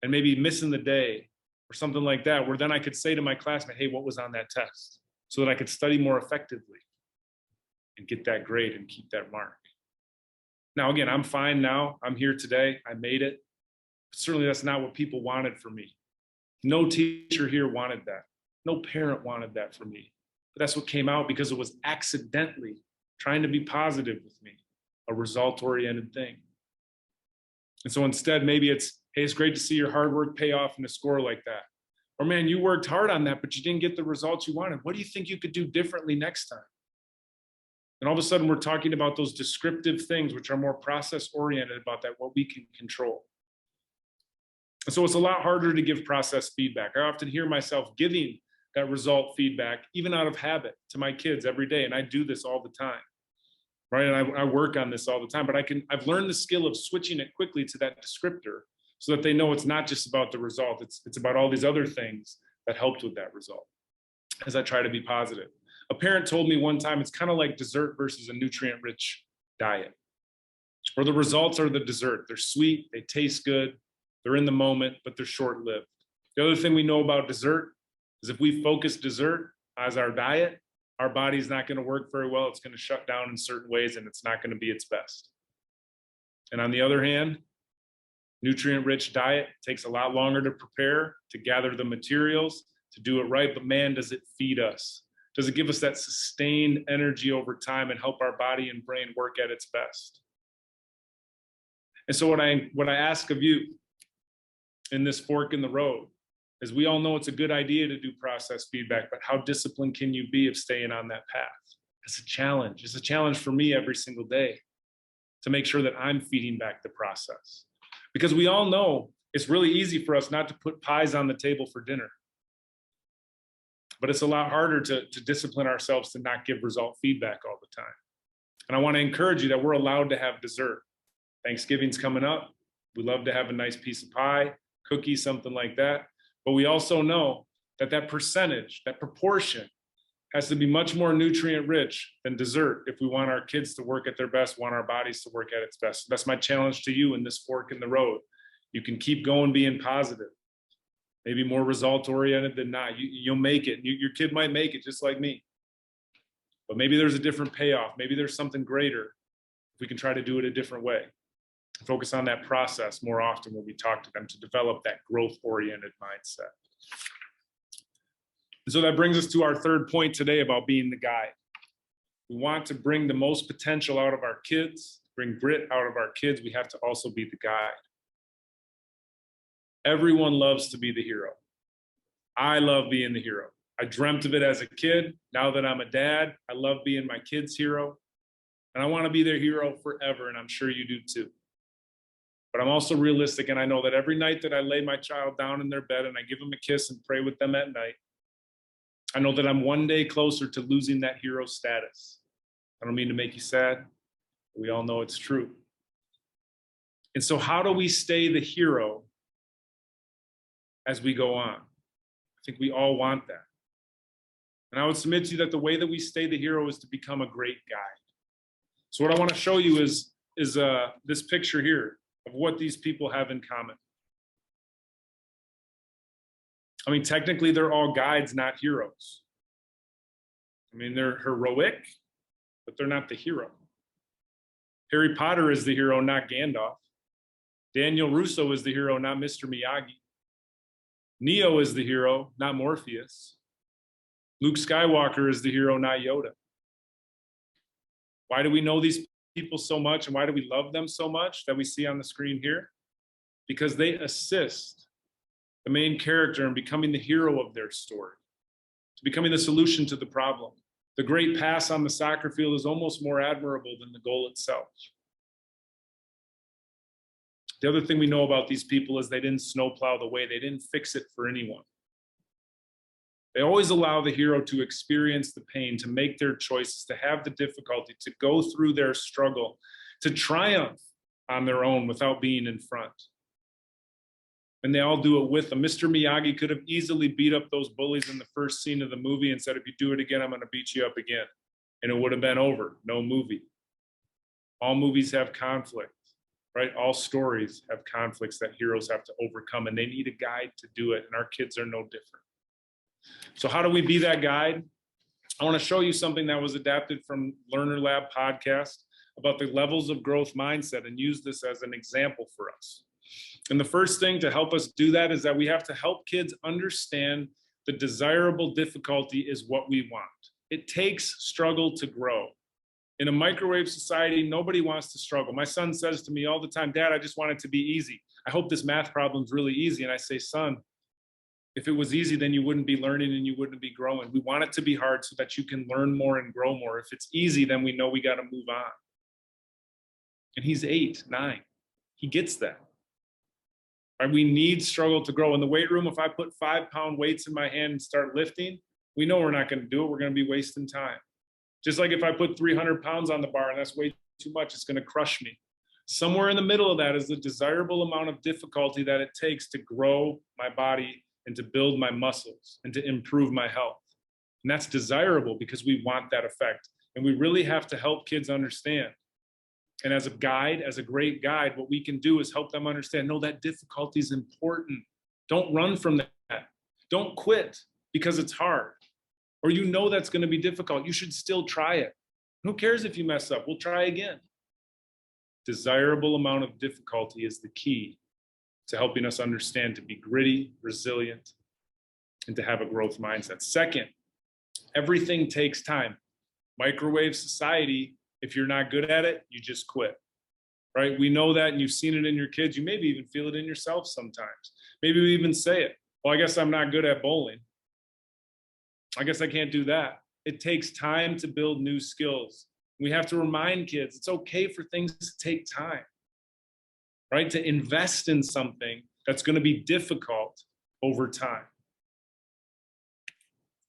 and maybe missing the day or something like that, where then I could say to my classmate, hey, what was on that test? So that I could study more effectively and get that grade and keep that mark. Now, again, I'm fine now. I'm here today. I made it. Certainly that's not what people wanted for me. No teacher here wanted that. No parent wanted that for me. But that's what came out because it was accidentally trying to be positive with me, a result-oriented thing. And so instead, maybe it's, hey, it's great to see your hard work pay off in a score like that. Or man, you worked hard on that, but you didn't get the results you wanted. What do you think you could do differently next time? And all of a sudden, we're talking about those descriptive things, which are more process-oriented about that, what we can control. And so it's a lot harder to give process feedback. I often hear myself giving that result feedback, even out of habit, to my kids every day. And I do this all the time, right? And I work on this all the time, but I've learned the skill of switching it quickly to that descriptor so that they know it's not just about the result. It's about all these other things that helped with that result as I try to be positive. A parent told me one time, it's kind of like dessert versus a nutrient-rich diet, where the results are the dessert. They're sweet, they taste good, they're in the moment, but they're short-lived. The other thing we know about dessert is if we focus dessert as our diet, our body's not going to work very well. It's going to shut down in certain ways, and it's not going to be its best. And on the other hand, nutrient-rich diet takes a lot longer to prepare, to gather the materials, to do it right, but man, does it feed us. Does it give us that sustained energy over time and help our body and brain work at its best? And so what I ask of you in this fork in the road is, we all know it's a good idea to do process feedback, but how disciplined can you be of staying on that path? It's a challenge. It's a challenge for me every single day to make sure that I'm feeding back the process. Because we all know it's really easy for us not to put pies on the table for dinner. But it's a lot harder to discipline ourselves to not give result feedback all the time. And I want to encourage you that we're allowed to have dessert. Thanksgiving's coming up. We love to have a nice piece of pie, cookie, something like that. But we also know that that percentage, that proportion, has to be much more nutrient rich than dessert if we want our kids to work at their best, want our bodies to work at its best. So that's my challenge to you in this fork in the road. You can keep going being positive. Maybe more result-oriented than not. You'll make it. Your kid might make it just like me. But maybe there's a different payoff. Maybe there's something greater if we can try to do it a different way. Focus on that process more often when we talk to them to develop that growth-oriented mindset. And so that brings us to our third point today about being the guide. We want to bring the most potential out of our kids, bring grit out of our kids. We have to also be the guide. Everyone loves to be the hero. I love being the hero. I dreamt of it as a kid. Now that I'm a dad, I love being my kid's hero. And I want to be their hero forever, and I'm sure you do too. But I'm also realistic, and I know that every night that I lay my child down in their bed and I give them a kiss and pray with them at night, I know that I'm one day closer to losing that hero status. I don't mean to make you sad. We all know it's true. And so how do we stay the hero as we go on? I think we all want that. And I would submit to you that the way that we stay the hero is to become a great guide. So what I want to show you is this picture here of what these people have in common. I mean, technically, they're all guides, not heroes. I mean, they're heroic, but they're not the hero. Harry Potter is the hero, not Gandalf. Daniel Russo is the hero, not Mr. Miyagi. Neo is the hero, not Morpheus. Luke Skywalker is the hero, not Yoda. Why do we know these people so much, and why do we love them so much that we see on the screen here? Because they assist the main character in becoming the hero of their story, to becoming the solution to the problem. The great pass on the soccer field is almost more admirable than the goal itself. The other thing we know about these people is they didn't snowplow the way. They didn't fix it for anyone. They always allow the hero to experience the pain, to make their choices, to have the difficulty, to go through their struggle, to triumph on their own without being in front. And they all do it with them. Mr. Miyagi could have easily beat up those bullies in the first scene of the movie and said, if you do it again, I'm going to beat you up again. And it would have been over. No movie. All movies have conflict. right? All stories have conflicts that heroes have to overcome, and they need a guide to do it. And our kids are no different. So how do we be that guide? I want to show you something that was adapted from Learner Lab podcast about the levels of growth mindset, and use this as an example for us. And the first thing to help us do that is that we have to help kids understand the desirable difficulty is what we want. It takes struggle to grow. In a microwave society, nobody wants to struggle. My son says to me all the time, Dad, I just want it to be easy. I hope this math problem's really easy. And I say, son, if it was easy, then you wouldn't be learning and you wouldn't be growing. We want it to be hard so that you can learn more and grow more. If it's easy, then we know we got to move on. And he's 8, 9. He gets that. Right? We need struggle to grow. In the weight room, if I put 5-pound weights in my hand and start lifting, we know we're not going to do it. We're going to be wasting time. Just like if I put 300 pounds on the bar and that's way too much, it's going to crush me. Somewhere in the middle of that is the desirable amount of difficulty that it takes to grow my body and to build my muscles and to improve my health. And that's desirable because we want that effect. And we really have to help kids understand. And as a guide, as a great guide, what we can do is help them understand, no, that difficulty is important. Don't run from that. Don't quit because it's hard. Or you know that's going to be difficult. You should still try it. Who cares if you mess up? We'll try again. Desirable amount of difficulty is the key to helping us understand to be gritty, resilient, and to have a growth mindset. Second, everything takes time. Microwave society, if you're not good at it, you just quit, right? We know that, and you've seen it in your kids. You maybe even feel it in yourself sometimes. Maybe we even say it. Well, I guess I'm not good at bowling. I guess I can't do that. It takes time to build new skills. We have to remind kids it's okay for things to take time, right? To invest in something that's going to be difficult over time.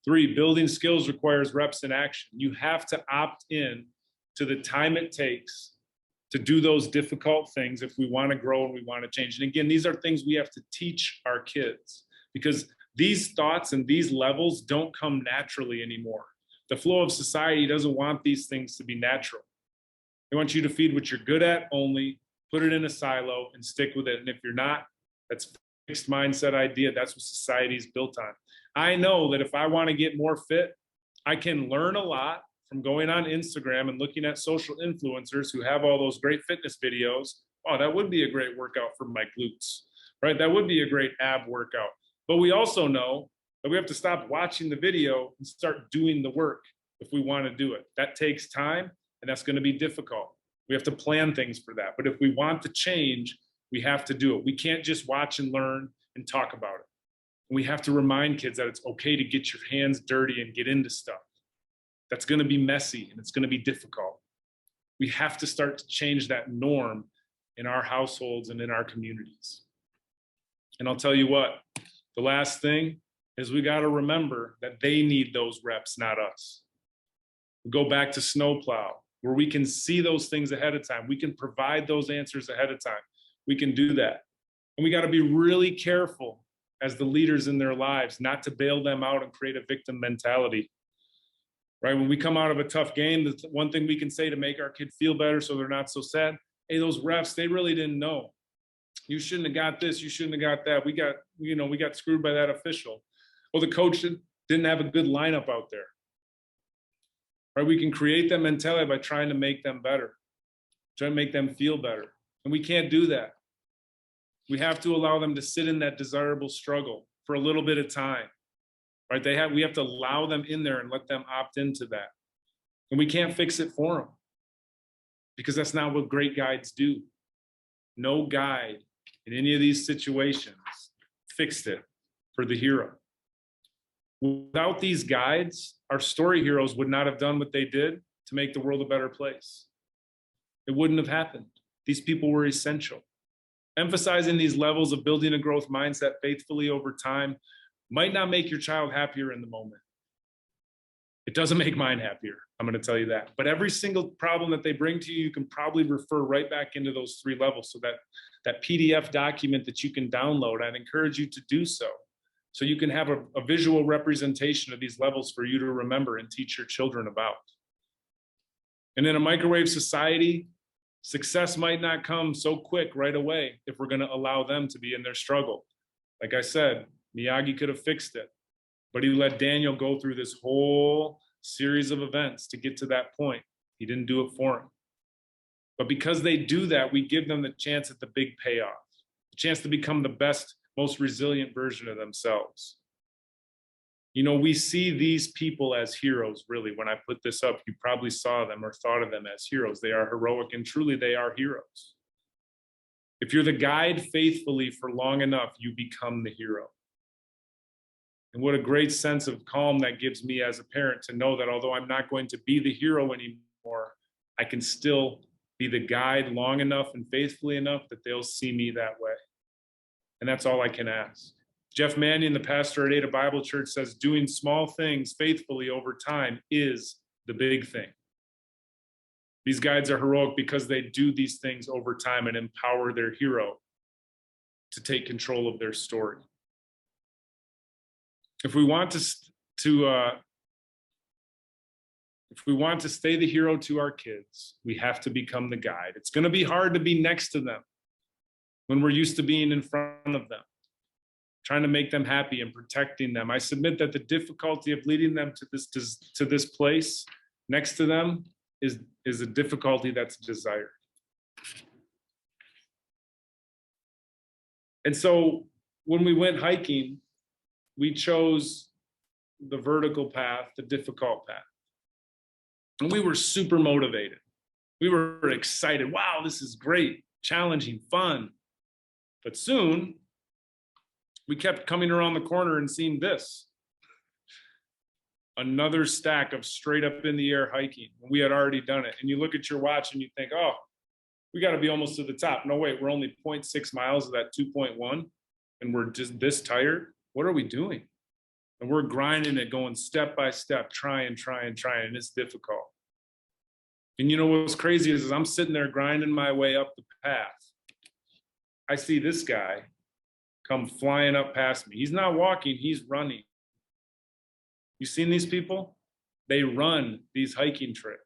3, building skills requires reps in action. You have to opt in to the time it takes to do those difficult things if we want to grow and we want to change. And again, these are things we have to teach our kids, because these thoughts and these levels don't come naturally anymore. The flow of society doesn't want these things to be natural. They want you to feed what you're good at only, put it in a silo and stick with it. And if you're not, that's fixed mindset idea. That's what society is built on. I know that if I want to get more fit, I can learn a lot from going on Instagram and looking at social influencers who have all those great fitness videos. Oh, that would be a great workout for my glutes, right? That would be a great ab workout. But we also know that we have to stop watching the video and start doing the work if we want to do it. That takes time, and that's going to be difficult. We have to plan things for that. But if we want to change, we have to do it. We can't just watch and learn and talk about it. And we have to remind kids that it's okay to get your hands dirty and get into stuff. That's going to be messy and it's going to be difficult. We have to start to change that norm in our households and in our communities. And I'll tell you what, the last thing is we got to remember that they need those reps, not us. We go back to snowplow, where we can see those things ahead of time. We can provide those answers ahead of time. We can do that. And we got to be really careful as the leaders in their lives not to bail them out and create a victim mentality. Right? When we come out of a tough game, the one thing we can say to make our kid feel better so they're not so sad, hey, those refs, they really didn't know. You shouldn't have got this, you shouldn't have got that. We got screwed by that official. Well, the coach didn't have a good lineup out there. Right? We can create that mentality by trying to make them better, trying to make them feel better. And we can't do that. We have to allow them to sit in that desirable struggle for a little bit of time. Right? We have to allow them in there and let them opt into that. And we can't fix it for them, because that's not what great guides do. No guide in any of these situations fixed it for the hero. Without these guides, our story heroes would not have done what they did to make the world a better place. It wouldn't have happened. These people were essential. Emphasizing these levels of building a growth mindset faithfully over time might not make your child happier in the moment. It doesn't make mine happier, I'm going to tell you that. But every single problem that they bring to you, you can probably refer right back into those 3 levels. So that PDF document that you can download, I'd encourage you to do so. So you can have a visual representation of these levels for you to remember and teach your children about. And in a microwave society, Success might not come so quick right away if we're going to allow them to be in their struggle. Like I said, Miyagi could have fixed it, but he let Daniel go through this whole series of events to get to that point. He didn't do it for him. But because they do that, we give them the chance at the big payoff, the chance to become the best, most resilient version of themselves. You know, we see these people as heroes, really. When I put this up, you probably saw them or thought of them as heroes. They are heroic, and truly they are heroes. If you're the guide faithfully for long enough, you become the hero. And what a great sense of calm that gives me as a parent to know that although I'm not going to be the hero anymore, I can still be the guide long enough and faithfully enough that they'll see me that way. And that's all I can ask. Jeff Mannion, the pastor at Ada Bible Church, says doing small things faithfully over time is the big thing. These guides are heroic because they do these things over time and empower their hero to take control of their story. If we want to stay the hero to our kids, we have to become the guide. It's going to be hard to be next to them when we're used to being in front of them, trying to make them happy and protecting them. I submit that the difficulty of leading them to this place next to them is a difficulty that's desired. And so when we went hiking, we chose the vertical path, the difficult path. And we were super motivated. We were excited. Wow, this is great, challenging, fun. But soon, we kept coming around the corner and seeing this. Another stack of straight up in the air hiking. We had already done it. And you look at your watch and you think, oh, we got to be almost to the top. No, wait, we're only 0.6 miles of that 2.1, and we're just this tired. What are we doing? And we're grinding it, going step by step, trying, and it's difficult. And you know what's crazy is I'm sitting there grinding my way up the path. I see this guy come flying up past me. He's not walking, he's running. You seen these people? They run these hiking trails.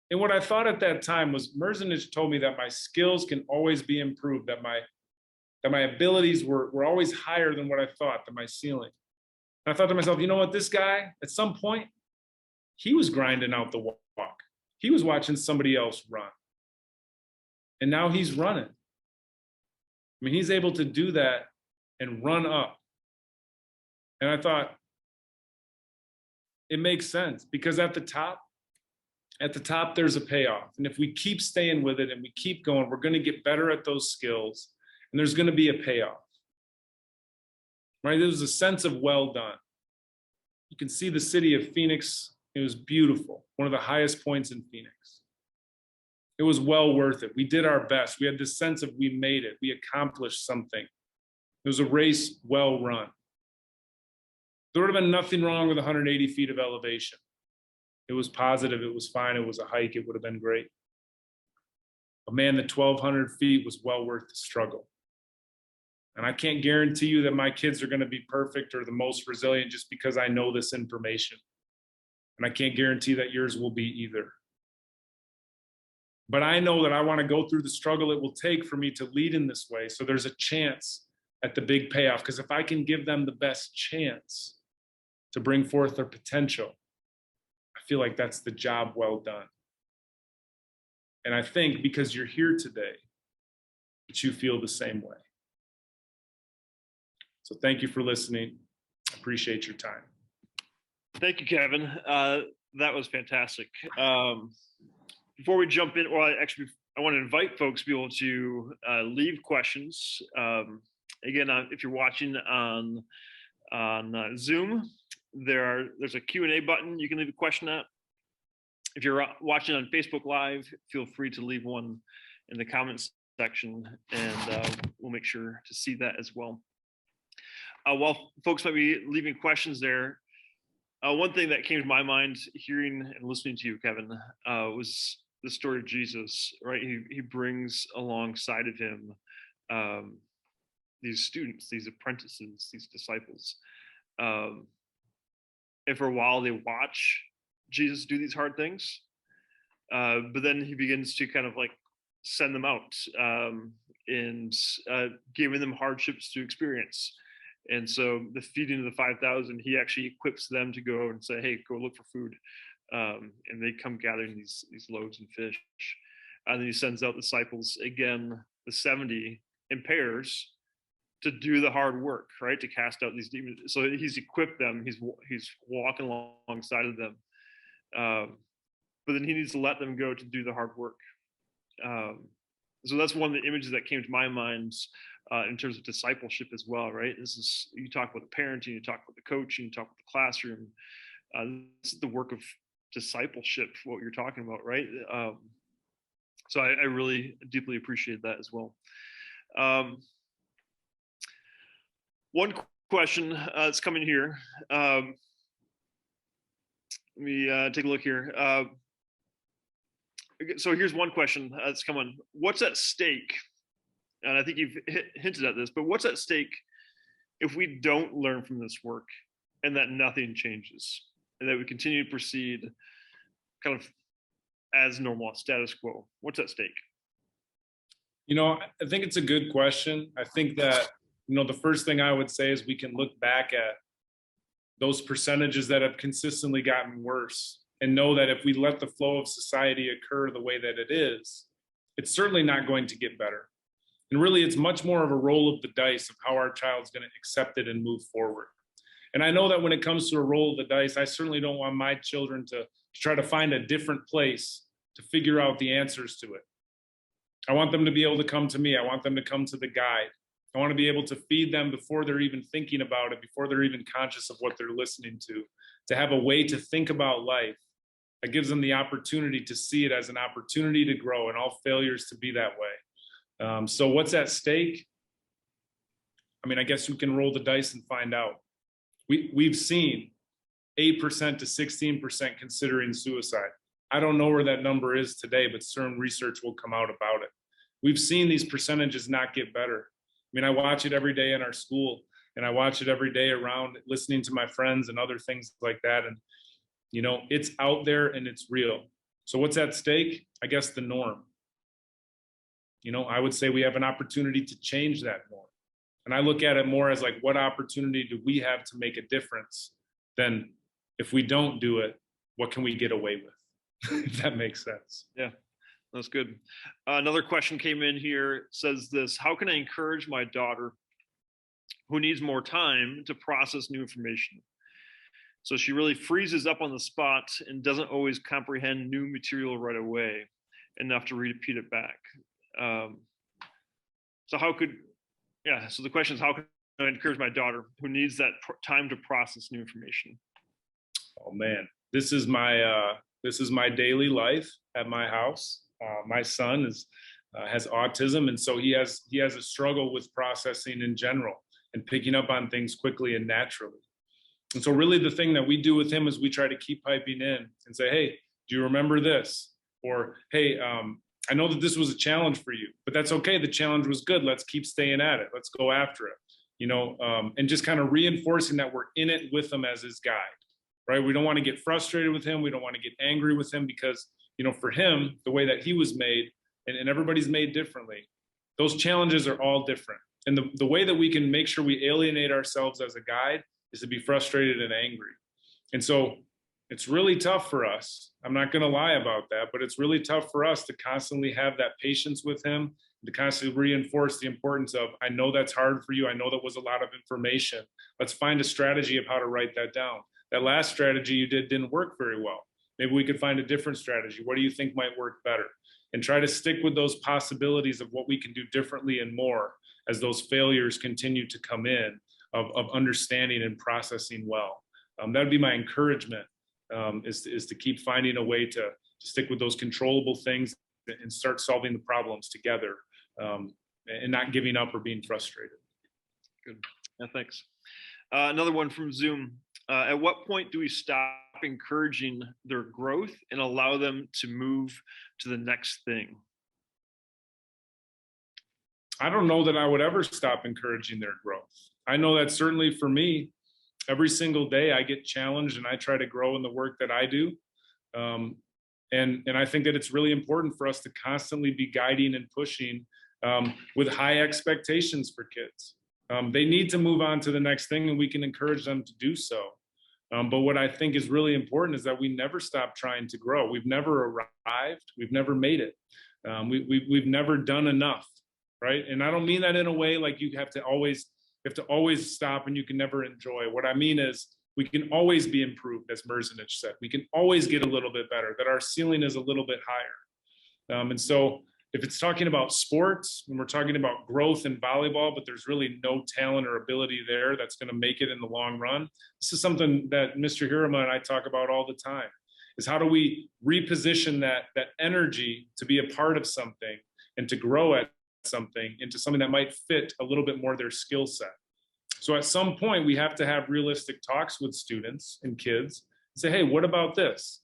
And what I thought at that time was Merzenich told me that my skills can always be improved, that my abilities were always higher than what I thought, than my ceiling. And I thought to myself, you know what, this guy, at some point, he was grinding out the walk. He was watching somebody else run. And now he's running. I mean, he's able to do that and run up. And I thought, it makes sense because at the top, there's a payoff. And if we keep staying with it and we keep going, we're going to get better at those skills and there's going to be a payoff. Right? There's a sense of well done. You can see the city of Phoenix. It was beautiful. One of the highest points in Phoenix. It was well worth it. We did our best. We had this sense of we made it. We accomplished something. It was a race well run. There would have been nothing wrong with 180 feet of elevation. It was positive. It was fine. It was a hike. It would have been great. But man, the 1,200 feet was well worth the struggle. And I can't guarantee you that my kids are going to be perfect or the most resilient just because I know this information. And I can't guarantee that yours will be either. But I know that I want to go through the struggle it will take for me to lead in this way. So there's a chance at the big payoff. Because if I can give them the best chance to bring forth their potential, I feel like that's the job well done. And I think because you're here today, that you feel the same way. So thank you for listening. I appreciate your time. Thank you, Kevin. That was fantastic. Before we jump in, I want to invite folks to be able to leave questions. Again, if you're watching on Zoom, there's a Q&A button you can leave a question at. If you're watching on Facebook Live, feel free to leave one in the comments section, and we'll make sure to see that as well. While folks might be leaving questions there, one thing that came to my mind hearing and listening to you, Kevin, was the story of Jesus, right? He brings alongside of him these students, these apprentices, these disciples. And for a while they watch Jesus do these hard things. But then he begins to kind of like send them out, and giving them hardships to experience. And so the feeding of the 5,000, he actually equips them to go and say, hey, go look for food. And they come gathering these loaves and fish. And then he sends out disciples again, the 70 in pairs, to do the hard work, right? To cast out these demons. So he's equipped them. He's walking alongside of them. But then he needs to let them go to do the hard work. So that's one of the images that came to my mind in terms of discipleship as well, right? This is, you talk about the parenting, you talk about the coaching, you talk about the classroom. This is the work of discipleship, what you're talking about, right? So I really deeply appreciate that as well. One question that's coming here. Let me take a look here. So here's one question that's coming. What's at stake? And I think you've hinted at this, but what's at stake if we don't learn from this work and that nothing changes and that we continue to proceed kind of as normal, status quo? What's at stake? I think it's a good question. I think that, the first thing I would say is we can look back at those percentages that have consistently gotten worse and know that if we let the flow of society occur the way that it is, it's certainly not going to get better. And really, it's much more of a roll of the dice of how our child's going to accept it and move forward. And I know that when it comes to a roll of the dice, I certainly don't want my children to try to find a different place to figure out the answers to it. I want them to be able to come to me. I want them to come to the guide. I want to be able to feed them before they're even thinking about it, before they're even conscious of what they're listening to have a way to think about life that gives them the opportunity to see it as an opportunity to grow and all failures to be that way. So what's at stake? I guess you can roll the dice and find out. We've seen 8% to 16% considering suicide. I don't know where that number is today, but certain research will come out about it. We've seen these percentages not get better. I watch it every day in our school, and I watch it every day around listening to my friends and other things like that. And, it's out there and it's real. So what's at stake? I guess the norm. I would say we have an opportunity to change that norm. And I look at it more as like, what opportunity do we have to make a difference? Then if we don't do it, what can we get away with? If that makes sense. Yeah, that's good. Another question came in here. It says this: how can I encourage my daughter who needs more time to process new information? So she really freezes up on the spot and doesn't always comprehend new material right away enough to repeat it back. So the question is, how can I encourage my daughter who needs that time to process new information? Oh man, this is my daily life at my house. My son has autism, and so he has a struggle with processing in general and picking up on things quickly and naturally. And so really the thing that we do with him is we try to keep piping in and say, hey, do you remember this? Or, hey, I know that this was a challenge for you, but that's okay. The challenge was good. Let's keep staying at it. Let's go after it, and just kind of reinforcing that we're in it with him as his guide, right? We don't want to get frustrated with him. We don't want to get angry with him because, for him, the way that he was made, and everybody's made differently, those challenges are all different. And the way that we can make sure we alienate ourselves as a guide is to be frustrated and angry. And so it's really tough for us. I'm not going to lie about that, but it's really tough for us to constantly have that patience with him, to constantly reinforce the importance of, I know that's hard for you. I know that was a lot of information. Let's find a strategy of how to write that down. That last strategy you didn't work very well. Maybe we could find a different strategy. What do you think might work better? And try to stick with those possibilities of what we can do differently and more as those failures continue to come in of understanding and processing well. That would be my encouragement, is to keep finding a way to stick with those controllable things and start solving the problems together, and not giving up or being frustrated. Good. Yeah, thanks. Another one from Zoom. At what point do we stop encouraging their growth and allow them to move to the next thing? I don't know that I would ever stop encouraging their growth. I know that certainly for me, every single day I get challenged and I try to grow in the work that I do. And And I think that it's really important for us to constantly be guiding and pushing with high expectations for kids. They need to move on to the next thing, and we can encourage them to do so. But what I think is really important is that we never stop trying to grow. We've never arrived. We've never made it. We've never done enough, right? And I don't mean that in a way like you have to always stop and you can never enjoy. What I mean is we can always be improved, as Merzenich said. We can always get a little bit better, that our ceiling is a little bit higher. And so if it's talking about sports, when we're talking about growth in volleyball, but there's really no talent or ability there that's going to make it in the long run, this is something that Mr. Hirama and I talk about all the time, is how do we reposition that energy to be a part of something and to grow at something into something that might fit a little bit more their skill set. So at some point, we have to have realistic talks with students and kids and say, hey, what about this?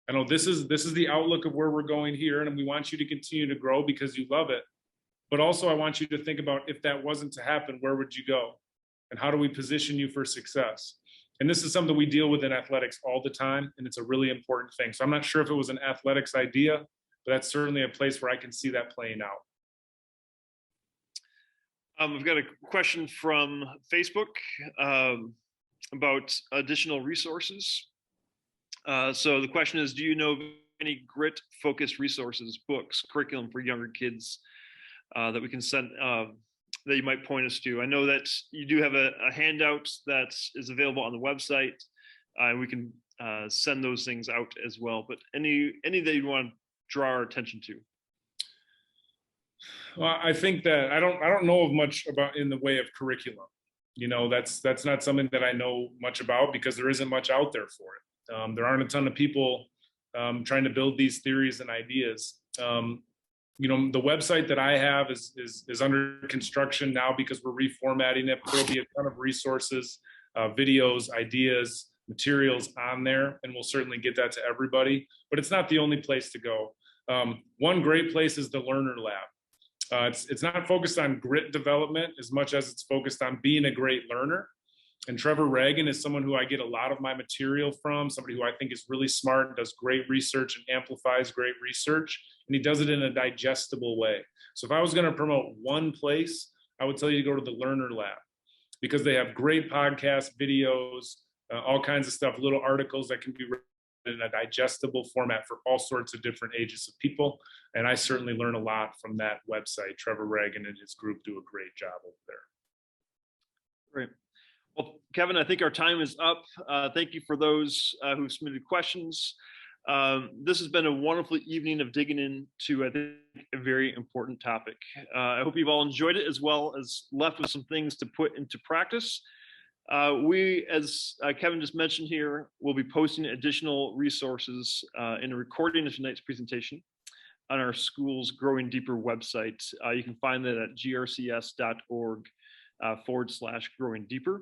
I know this is the outlook of where we're going here, and we want you to continue to grow because you love it. But also, I want you to think about, if that wasn't to happen, where would you go? And how do we position you for success? And this is something we deal with in athletics all the time, and it's a really important thing. So I'm not sure if it was an athletics idea, but that's certainly a place where I can see that playing out. I've got a question from Facebook about additional resources. So the question is, do you know of any grit-focused resources, books, curriculum for younger kids that we can send, that you might point us to? I know that you do have a handout that is available on the website, and we can send those things out as well. But any that you want to draw our attention to? Well, I think that I don't know of much about in the way of curriculum. You know, that's not something that I know much about because there isn't much out there for it. There aren't a ton of people trying to build these theories and ideas. You know, the website that I have is under construction now because we're reformatting it. There'll be a ton of resources, videos, ideas, materials on there, and we'll certainly get that to everybody. But it's not the only place to go. One great place is the Learner Lab. It's not focused on grit development as much as it's focused on being a great learner. And Trevor Reagan is someone who I get a lot of my material from, somebody who I think is really smart and does great research and amplifies great research. And he does it in a digestible way. So if I was going to promote one place, I would tell you to go to the Learner Lab because they have great podcasts, videos, all kinds of stuff, little articles that can be read in a digestible format for all sorts of different ages of people. And I certainly learn a lot from that website. Trevor Reagan and his group do a great job over there. Great. Well, Kevin, I think our time is up. Thank you for those who've submitted questions. This has been a wonderful evening of digging into, I think, a very important topic. I hope you've all enjoyed it as well as left with some things to put into practice. We, as Kevin just mentioned here, will be posting additional resources in a recording of tonight's presentation on our school's Growing Deeper website. You can find that at grcs.org/growing deeper.